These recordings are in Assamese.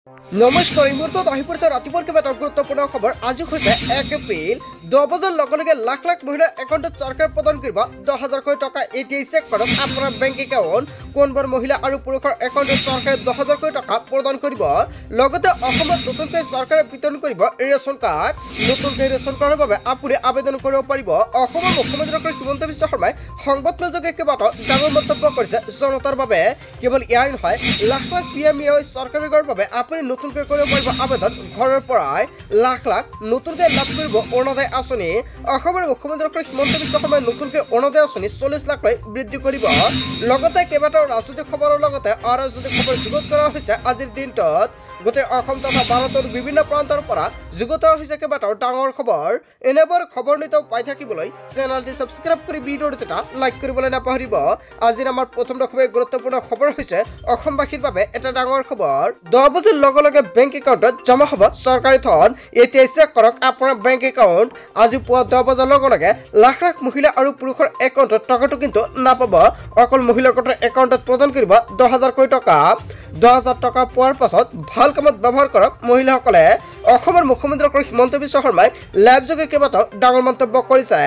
নমস্কাৰ এই মুহূৰ্তত আহি পৰিছে ৰাতিপুৱাৰ কিবা এটা গুৰুত্বপূৰ্ণ খবৰ। আজি হৈছে 1 এপ্ৰিল 10 বজাৰ লগে লগে লাখ লাখ মহিলাৰ একাউণ্টত চৰকাৰে প্ৰদান কৰিব 10,000 টকা। এতিয়াই চেক কৰক আপোনাৰ বেংক একাউণ্ট কোনবোৰ মহিলা আৰু পুৰুষৰ একাউণ্টত চৰকাৰে 10,000 টকা প্ৰদান কৰিব। লগতে অসমত নতুনকৈ চৰকাৰে বিতৰণ কৰিব ৰেচন কাৰ্ড। নতুনকৈ ৰেচন কাৰ্ডৰ বাবে আপুনি আবেদন কৰিব পাৰিব। অসমৰ মুখ্যমন্ত্ৰী ডক্টৰ হিমন্ত বিশ্ব শৰ্মাই সংবাদমেলযোগে কেইবাটাও ডাঙৰ মন্তব্য কৰিছে জনতাৰ বাবে। কেৱল এয়াই নহয়, লাখ লাখ PMEY চৰকাৰৰ বাবে আপুনি নতুনকৈ কৰিব পাৰিব আবেদন। ঘৰৰ পৰাই লাখ লাখ নতুনকৈ লাভ কৰিব অৰুণোদয় আঁচনি। অসমৰ মুখ্যমন্ত্ৰী ডক্টৰ হিমন্ত বিশ্ব শৰ্মাই নতুনকৈ অৰুণোদয় আঁচনি 40 লাখলৈ বৃদ্ধি কৰিব। লগতে কেইবাটাও ৰাজনৈতিক খবৰৰ লগতে অৰাজনৈতিক খবৰ যুগুত কৰা হৈছে আজিৰ দিনটোত। গোটেই অসম তথা ভাৰতৰ বিভিন্ন প্ৰান্তৰ পৰা যুগুত হৈছে কেইবাটাও ডাঙৰ খবৰ। এনেবোৰ খবৰ নিতৌ পাই থাকিবলৈ চেনেলটি ছাবস্ক্ৰাইব কৰি ভিডিঅ'টো এটা লাইক কৰিবলৈ নাপাহৰিব। আজিৰ আমাৰ প্ৰথম খুবেই গুৰুত্বপূৰ্ণ খবৰ হৈছে অসমবাসীৰ বাবে এটা ডাঙৰ খবৰ। 10 বজাৰ লগে লগে বেংক একাউণ্টত জমা হ'ব চৰকাৰী ধন। এতিয়াই চেক কৰক আপোনাৰ বেংক একাউণ্ট। আজি পুৱা 10 বজাৰ লগে লগে লাখ লাখ মহিলা আৰু পুৰুষৰ একাউণ্টত টকাটো কিন্তু নাপাব। অকল মহিলাসকলৰ একাউণ্টত প্ৰদান কৰিব 10,000 টকা। 10,000 টকা পোৱাৰ পাছত ভাল কামত ব্যৱহাৰ কৰক মহিলাসকলে। অসমৰ মুখ্যমন্ত্ৰী ডক্টৰ হিমন্ত বিশ্ব শৰ্মাই লাইভযোগে কেইবাটাও ডাঙৰ মন্তব্য কৰিছে।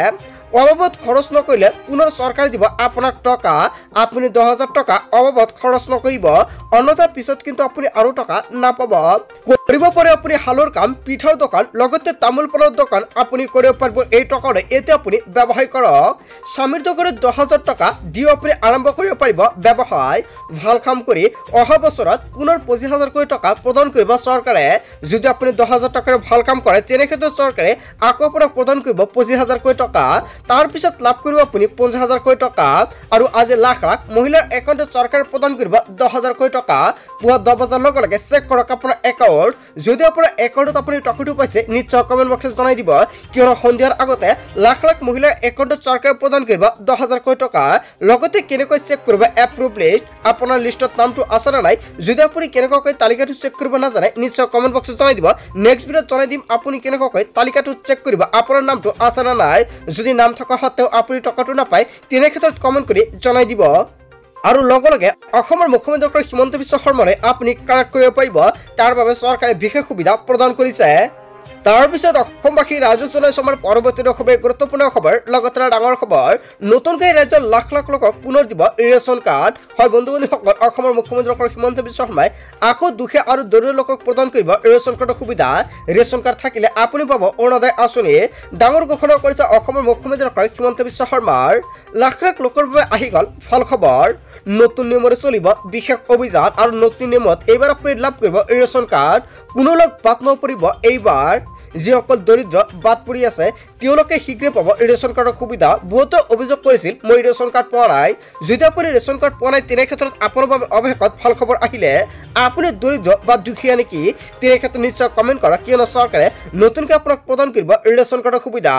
অবাবত খৰচ নকৰিলে পুনৰ চৰকাৰে দিব আপোনাক টকা। আপুনি 10,000 টকা অবাবত খৰচ নকৰিব, অন্যথা পিছত কিন্তু আপুনি আৰু টকা নাপাব। কৰিব পাৰে আপুনি হালৰ কাম, পিঠাৰ দোকান, লগতে তামোল পাণৰ দোকান আপুনি কৰিব পাৰিব এই টকাৰে। এতিয়া আপুনি ব্যৱসায় কৰক। স্বামীৰ দোকানত 10,000 টকা দি আপুনি আৰম্ভ কৰিব পাৰিব ব্যৱসায়। ভাল কাম কৰি অহা বছৰত পুনৰ 25,000 টকা প্ৰদান কৰিব চৰকাৰে। যদি আপুনি 10,000 টকাৰ ভাল কাম কৰে তেনে ক্ষেত্ৰত চৰকাৰে আকৌ আপোনাক প্ৰদান কৰিব 25,000 টকা। তাৰ পিছত লাভ কৰিব আপুনি 50,000 টকা। আৰু আজি লাখ লাখ মহিলাৰ একাউণ্টত চৰকাৰে প্ৰদান কৰিব 10,000 টকা। পুৱা 10 বজাৰ লগে লগে চেক কৰক আপোনাৰ একাউণ্ট। যদি আপোনাৰ একাউণ্টত আপুনি টকাটো পাইছে নিশ্চয় কমেণ্ট বক্সত জনাই দিব, কিয়নো সন্ধিয়াৰ আগতে লাখ লাখ মহিলাৰ একাউণ্টত চৰকাৰে প্ৰদান কৰিব 10,000 টকা। লগতে কেনেকৈ চেক কৰিব এপ্ৰুভ লিষ্ট, আপোনাৰ লিষ্টত নামটো আছে নে নাই। যদি আপুনি কেনেকুৱাকৈ তালিকাটো চেক কৰিব নাজানে নিশ্চয় কমেণ্ট বক্সত জনাই দিব। নেক্সট ভিডিঅ'ত জনাই দিম আপুনি কেনেকুৱাকৈ তালিকাটো চেক কৰিব আপোনাৰ নামটো আছে নে নাই। যদি নাম থকা সত্ত্বেও আপুনি টকাটো নাপায় তেনে ক্ষেত্ৰত কমেণ্ট কৰি জনাই দিব। আৰু লগে লগে অসমৰ মুখ্যমন্ত্ৰী ডক্টৰ হিমন্ত বিশ্ব শৰ্মাৰে আপুনি কানেক্ট কৰিব পাৰিব। তাৰ বাবে চৰকাৰে বিশেষ সুবিধা প্ৰদান কৰিছে। তাৰপিছত অসমবাসী ৰাজুক জনাই আমাৰ পৰৱৰ্তী খুবেই গুৰুত্বপূৰ্ণ খবৰ। লগতে ডাঙৰ খবৰ, নতুনকৈ ৰাজ্যৰ লাখ লাখ লোকক পুনৰ দিব ৰেচন কাৰ্ড। হয় বন্ধু বান্ধৱীসকল, অসমৰ মুখ্যমন্ত্ৰী ডক্টৰ হিমন্ত বিশ্ব শৰ্মাই আকৌ দুখীয়া আৰু দৰিদ্ৰ লোকক প্ৰদান কৰিব ৰেচন কাৰ্ডৰ সুবিধা। ৰেচন কাৰ্ড থাকিলে আপুনি পাব অৰুণোদয় আঁচনি। ডাঙৰ ঘোষণা কৰিছে অসমৰ মুখ্যমন্ত্ৰী ডক্টৰ হিমন্ত বিশ্ব শৰ্মাৰ। লাখ লাখ লোকৰ বাবে আহি গ'ল ভাল খবৰ। নতুন নিয়মৰে চলিব বিশেষ অভিযান আৰু নতুন নিয়মত এইবাৰ আপুনি লাভ কৰিব ৰেচন কাৰ্ড। কোনো লোক বাদ নপৰিব এইবাৰ। যিসকল দৰিদ্ৰ বাদ পৰি আছে তেওঁলোকে শীঘ্ৰে পাব ৰেচন কাৰ্ডৰ সুবিধা। বহুতে অভিযোগ কৰিছিল মই ৰেচন কাৰ্ড পোৱা নাই। যদি আপুনি ৰেচন কাৰ্ড পোৱা নাই তেনে ক্ষেত্ৰত আপোনাৰ বাবে অৱশেষত ভাল খবৰ আহিলে। আপুনি দৰিদ্ৰ বা দুখীয়া নেকি তেনে ক্ষেত্ৰত নিশ্চয় কমেণ্ট কৰক, কিয়নো চৰকাৰে নতুনকৈ আপোনাক প্ৰদান কৰিব ৰেচন কাৰ্ডৰ সুবিধা।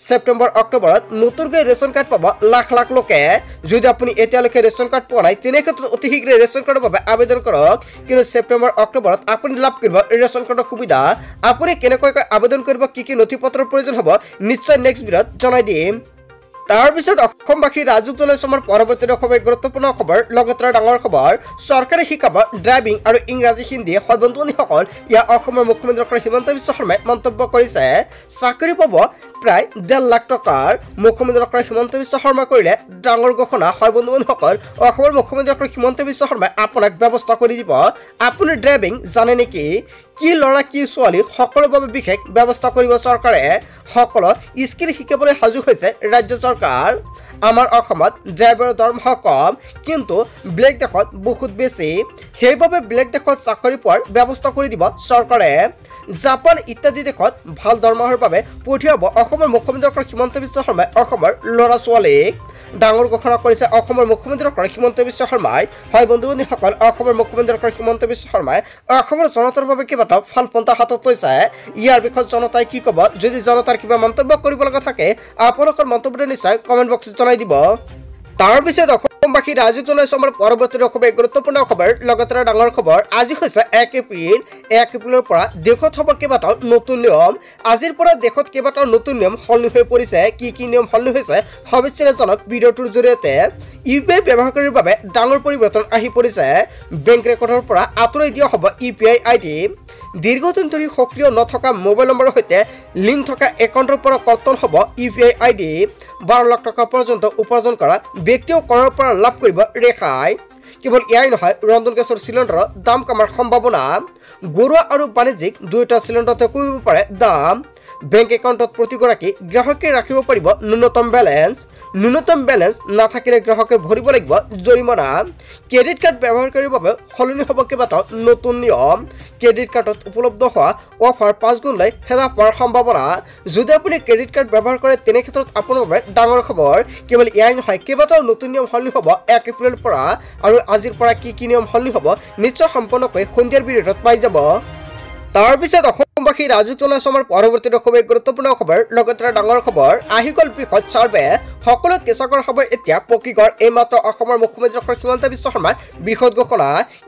ছেপ্টেম্বৰ অক্টোবৰত নতুনকৈ ৰেচন কাৰ্ড পাব লাখ লাখ লোকে। যদি আপুনি এতিয়ালৈকে ৰেচন কাৰ্ড পোৱা নাই তেনে ক্ষেত্ৰত অতি শীঘ্ৰে ৰেচন কাৰ্ডৰ বাবে আবেদন কৰক, কিন্তু ছেপ্টেম্বৰ অক্টোবৰত আপুনি লাভ কৰিব ৰেচন কাৰ্ডৰ সুবিধা। আপুনি কেনেকৈ আবেদন কৰিব, কি কি নথি পত্ৰৰ প্ৰয়োজন হ'ব নিশ্চয় নেক্সট ভিডিঅ'ত জনাই দিম। তাৰপিছত অসমবাসী ৰাজুক জনাই আমাৰ পৰৱৰ্তী খুবেই গুৰুত্বপূৰ্ণ খবৰ। লগতে ডাঙৰ খবৰ, চৰকাৰে শিকাব ড্ৰাইভিং আৰু ইংৰাজী হিন্দী। হয় বন্ধু বান্ধৱীসকল, ইয়াৰ অসমৰ মুখ্যমন্ত্ৰী ডক্টৰ হিমন্ত বিশ্ব শৰ্মাই মন্তব্য কৰিছে। চাকৰি পাব প্ৰায় 1.5 লাখ টকাৰ। মুখ্যমন্ত্ৰী ডক্টৰ হিমন্ত বিশ্ব শৰ্মা কৰিলে ডাঙৰ ঘোষণা। হয় বন্ধু বান্ধৱীসকল, অসমৰ মুখ্যমন্ত্ৰী ডক্টৰ হিমন্ত বিশ্ব শৰ্মাই আপোনাক ব্যৱস্থা কৰি দিব। আপুনি ড্ৰাইভিং জানে নেকি? কি ল'ৰা কি ছোৱালী সকলোৰ বাবে বিশেষ ব্যৱস্থা কৰিব চৰকাৰে। সকলো স্কিল শিকিবলৈ সাজু হৈছে ৰাজ্য চৰকাৰ। আমাৰ অসমত ড্ৰাইভাৰৰ দৰমহা কম, কিন্তু বেলেগ দেশত বহুত বেছি। সেইবাবে বেলেগ দেশত চাকৰি পোৱাৰ ব্যৱস্থা কৰি দিব চৰকাৰে। জাপান ইত্যাদি দেশত ভাল দৰমহাৰ বাবে পঠিয়াব অসমৰ মুখ্যমন্ত্ৰী ডক্টৰ হিমন্ত বিশ্ব শৰ্মাই অসমৰ ল'ৰা ছোৱালীক। ডাঙৰ ঘোষণা কৰিছে অসমৰ মুখ্যমন্ত্ৰী ডক্টৰ হিমন্ত বিশ্ব শৰ্মাই। হয় বন্ধু বান্ধৱীসকল, অসমৰ মুখ্যমন্ত্ৰী ডক্টৰ হিমন্ত বিশ্ব শৰ্মাই অসমৰ জনতাৰ বাবে কেইবাটাও ভাল পন্থা হাতত লৈছে। ইয়াৰ বিষয়ে জনতাই কি ক'ব, যদি জনতাৰ কিবা মন্তব্য কৰিব লগা থাকে আপোনালোকৰ মন্তব্যটো নিশ্চয় কমেণ্ট বক্সত জনাই দিব। তাৰ পিছত অসমবাসী ৰাইজক জনাইছো আমাৰ পৰৱৰ্তী খুব গুৰুত্বপূৰ্ণ খবৰ লগতে ডাঙৰ খবৰ আজি হৈছে 1 এপ্ৰিলৰ পৰা দেশত হ'ব কেইবাটাও নতুন নিয়ম আজিৰ পৰা দেশত কেইবাটাও নতুন নিয়ম সলনি হৈ পৰিছে কি নিয়ম সলনি হৈছে সবিস্তাৰে জনক ভিডিঅ'টোৰ জৰিয়তে ইউপিআই ব্যৱহাৰকাৰীৰ বাবে ডাঙৰ পৰিৱৰ্তন আহি পৰিছে বেংক ৰেকৰ্ডৰ পৰা আঁতৰাই দিয়া হ'ব ইউপিআই আইডি দীৰ্ঘদিন ধৰি সক্ৰিয় নথকা মোবাইল নম্বৰৰ সৈতে লিংক থকা একাউণ্টৰ পৰা কৰ্তন হ'ব ইউপিআই আইডি 12 লাখ টকা পৰ্যন্ত উপাৰ্জন কৰা ব্যক্তিও কৰৰ পৰা লাভ কৰিব ৰেহাই কেৱল এয়াই নহয় ৰন্ধন গেছৰ চিলিণ্ডাৰৰ দাম কমাৰ সম্ভাৱনা ঘৰুৱা আৰু বাণিজ্যিক দুয়োটা চিলিণ্ডাৰতে কমিব পাৰে দাম বেংক একাউণ্টত প্ৰতিগৰাকী গ্ৰাহকে ৰাখিব পাৰিব ন্যূনতম বেলেন্স নাথাকিলে গ্ৰাহকে ভৰিব লাগিব জৰিমনা ক্ৰেডিট কাৰ্ড ব্যৱহাৰকাৰীৰ বাবে সলনি হ'ব কেইবাটাও নতুন নিয়ম ক্ৰেডিট কাৰ্ডত উপলব্ধ হোৱা অফাৰ 5 গুণলৈ হেৰা পোৱাৰ সম্ভাৱনা যদি আপুনি ক্ৰেডিট কাৰ্ড ব্যৱহাৰ কৰে তেনে ক্ষেত্ৰত আপোনাৰ বাবে ডাঙৰ খবৰ কেৱল এয়াই নহয় কেইবাটাও নতুন নিয়ম সলনি হ'ব 1 এপ্ৰিলৰ পৰা আৰু আজিৰ পৰা কি নিয়ম সলনি হ'ব নিশ্চয় সম্পূৰ্ণকৈ সন্ধিয়াৰ ভিডিঅ'ত পাই যাব তাৰ পিছত অসমবাসী ৰাইজক জনাইছো আমাৰ পৰৱৰ্তী খুব গুৰুত্বপূৰ্ণ খবৰ লগতে ডাঙৰ খবৰ আহি গ'ল বৃহৎ চাৰ্ভে সকলো কৃষকৰ খবৰ এতিয়া পকীঘৰ এইমাত্ৰ অসমৰ মুখ্যমন্ত্ৰী ডক্টৰ হিমন্ত বিশ্ব শৰ্মাৰ বৃহৎ ঘোষণা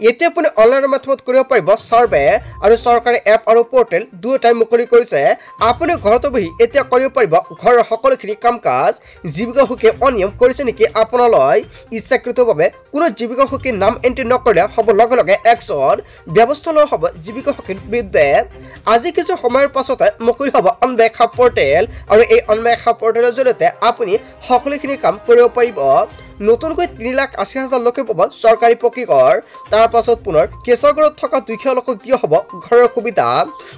এতিয়া আপুনি অনলাইনৰ মাধ্যমত কৰিব পাৰিব চাৰ্ভে আৰু চৰকাৰী এপ আৰু পৰ্টেল দুয়োটাই মুকলি কৰিছে আপুনি ঘৰতে বহি এতিয়া কৰিব পাৰিব ঘৰৰ সকলোখিনি কাম কাজ জীৱিকা সুখী অনিয়ম কৰিছে নেকি আপোনালৈ ইচ্ছাকৃতভাৱে কোনো জীৱিকা সুখীৰ নাম এণ্ট্ৰি নকৰিলে হ'ব লগে লগে একশ্যন ব্যৱস্থা লোৱা হ'ব জীৱিকা সুখীৰ বিৰুদ্ধে আজি কিছু সময়ৰ পাছতে মুকলি হ'ব অনবেখা পৰ্টেল আৰু এই অনবেখা পৰ্টেলৰ জৰিয়তে আপুনি সকলোখিনি কাম কৰিব পাৰিব নতুনকৈ 3,80,000 লোকে পাব চৰকাৰী পকীঘৰ তাৰ পাছত পুনৰ কেঁচাঘৰত থকা দুখীয়া লোকক দিয়া হ'ব ঘৰৰ সুবিধা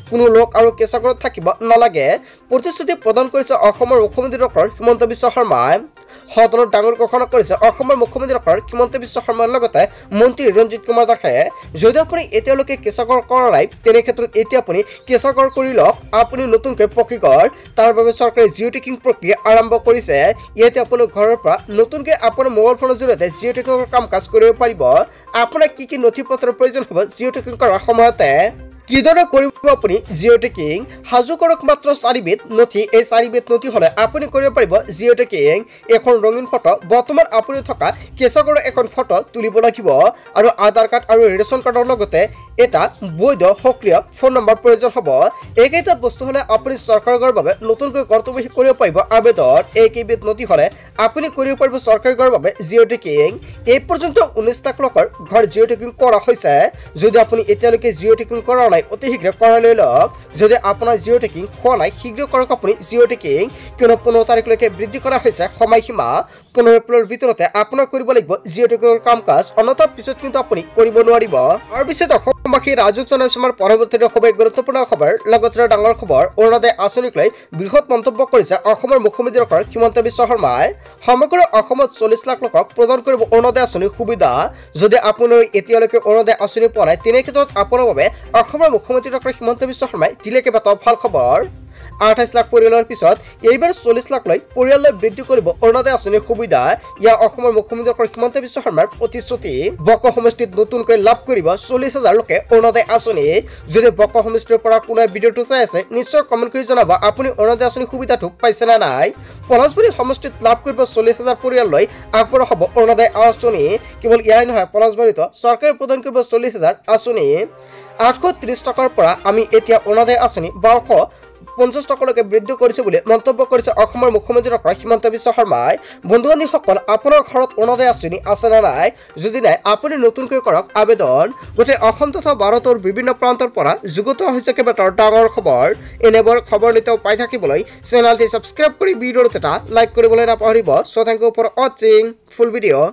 কোনো লোক আৰু কেঁচাঘৰত থাকিব নালাগে প্ৰতিশ্ৰুতি প্ৰদান কৰিছে অসমৰ মুখ্যমন্ত্ৰী ডক্টৰ হিমন্ত বিশ্ব শৰ্মাই সদনত ডাঙৰ ঘোষণা কৰিছে অসমৰ মুখ্যমন্ত্ৰী ডক্টৰ হিমন্ত বিশ্ব শৰ্মাৰ লগতে মন্ত্ৰী ৰঞ্জিত কুমাৰ দাসে যদি আপুনি এতিয়ালৈকে কেঁচাঘৰ কৰা নাই তেনে ক্ষেত্ৰত এতিয়া আপুনি কেঁচাঘৰ কৰি লওক আপুনি নতুনকৈ পকীঘৰ তাৰ বাবে চৰকাৰে জিঅ' টেকিং প্ৰক্ৰিয়া আৰম্ভ কৰিছে ইয়াতে আপুনি ঘৰৰ পৰা নতুনকৈ আপোনাৰ মোবাইল ফোনৰ জৰিয়তে জিঅ' টেকিংৰ কাম কাজ কৰিব পাৰিব আপোনাক কি নথি পত্ৰৰ প্ৰয়োজন হ'ব জিঅ' টেকিং কৰাৰ সময়তে কিদৰে কৰিব আপুনি জিঅ' টেকিং সাজু কৰক মাত্ৰ 4বিধ নথি এই 4বিধ নথি হ'লে আপুনি কৰিব পাৰিব জিঅ' টেকিং এখন ৰঙীন ফটো বৰ্তমান আপুনি থকা কেঁচাঘৰৰ এখন ফটো তুলিব লাগিব আৰু আধাৰ কাৰ্ড আৰু ৰেচন কাৰ্ডৰ লগতে এটা বৈধ সক্ৰিয় ফোন নম্বৰ প্ৰয়োজন হ'ব এইকেইটা বস্তু হ'লে আপুনি চৰকাৰৰ বাবে নতুনকৈ কৰ্তব্য কৰিব পাৰিব আবেদন এইকেইবিধ নথি হ'লে আপুনি কৰিব পাৰিব চৰকাৰৰ বাবে জিঅ' টেকিং এই পৰ্যন্ত 19 লাখ লোকৰ ঘৰ জিঅ' টেকিং কৰা হৈছে যদি আপুনি এতিয়ালৈকে জিঅ' টেকিং কৰা নাই অতি শীঘ্ৰে কৰাই লৈ লওক যদি আপোনাৰ জিঅ' টেকিং হোৱা নাই শীঘ্ৰে কৰক আপুনি জিঅ' টেকিং কিয়নো 15 তাৰিখলৈকে বৃদ্ধি কৰা হৈছে সময়সীমা 15 এপ্ৰিলৰ ভিতৰতে আপোনাৰ কৰিব লাগিব জিঅ' টেকিংৰ কাম কাজ অন্যথা পিছত কিন্তু আপুনি কৰিব নোৱাৰিব তাৰ পিছত অসমবাসী ৰাইজক জনাইছো আমাৰ পৰৱৰ্তী খুব গুৰুত্বপূৰ্ণ খবৰ লগতে ডাঙৰ খবৰ অৰুণোদয় আঁচনিক লৈ বৃহৎ মন্তব্য কৰিছে অসমৰ মুখ্যমন্ত্ৰী ডক্টৰ হিমন্ত বিশ্ব শৰ্মাই সমগ্ৰ অসমত 40 লাখ লোকক প্ৰদান কৰিব অৰুণোদয় আঁচনিৰ সুবিধা যদি আপুনি এতিয়ালৈকে অৰুণোদয় আঁচনি পোৱা নাই তেনে ক্ষেত্ৰত আপোনাৰ বাবে অসমৰ মুখ্যমন্ত্ৰী ডক্টৰ হিমন্ত বিশ্ব শৰ্মাই দিলে কেইবাটাও ভাল খবৰ 28 লাখ পৰিয়ালৰ পিছত এইবাৰ 40 লাখলৈ পৰিয়াললৈ বৃদ্ধি কৰিব অৰুণোদয় আঁচনিৰ সুবিধা ইয়াৰ অসমৰ মুখ্যমন্ত্ৰী ডক্টৰ হিমন্ত বিশ্ব শৰ্মাৰ প্ৰতিশ্ৰুতি বক সমষ্টিত নতুনকৈ লাভ কৰিব 40,000 লোকে অৰুণোদয় আঁচনি যদি বক সমষ্টিৰ পৰা কোনোৱে ভিডিঅ'টো চাই আছে নিশ্চয় কমেণ্ট কৰি জনাব আপুনি অৰুণোদয় আঁচনিৰ সুবিধাটো পাইছে নে নাই পলাশবাৰী সমষ্টিত লাভ কৰিব 40,000 পৰিয়াললৈ আগবঢ়া হ'ব অৰুণোদয় আঁচনি কেৱল এয়াই নহয় পলাশবাৰীত চৰকাৰে প্ৰদান কৰিব 40,000 আঁচনি 830 টকাৰ পৰা আমি এতিয়া অৰুণোদয় আঁচনি 1250 টকালৈকে বৃদ্ধি কৰিছে বুলি মন্তব্য কৰিছে অসমৰ মুখ্যমন্ত্ৰী ডক্টৰ হিমন্ত বিশ্ব শৰ্মাই বন্ধু-বান্ধৱীসকল আপোনাৰ ঘৰত অৰুণোদয় আঁচনি আছে নে নাই যদি নাই আপুনি নতুনকৈ কৰক আবেদন গোটেই অসম তথা ভাৰতৰ বিভিন্ন প্ৰান্তৰ পৰা যুগুত হৈছে কেইবাটাও ডাঙৰ খবৰ এনেবোৰ খবৰ নিতৌ পাই থাকিবলৈ চেনেলটি ছাবস্ক্ৰাইব কৰি ভিডিঅ'টো এটা লাইক কৰিবলৈ নাপাহৰিব সো থেংক ইউ ফৰ ৱাচিং ফুল ভিডিঅ'